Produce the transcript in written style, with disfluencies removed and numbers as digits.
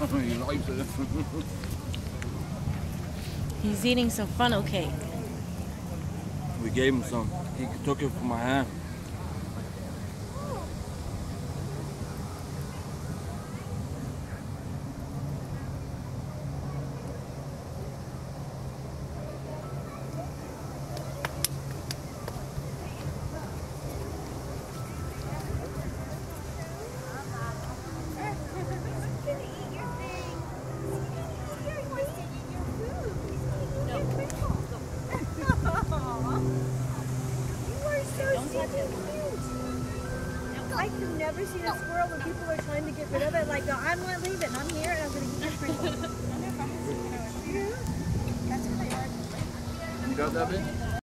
He likes it. He's eating some funnel cake. We gave him some. He took it from my hand. I can never see a squirrel when people are trying to get rid of it. Like, no, I'm not leaving. I'm here and I'm going to eat your sprinkle. You got that, babe?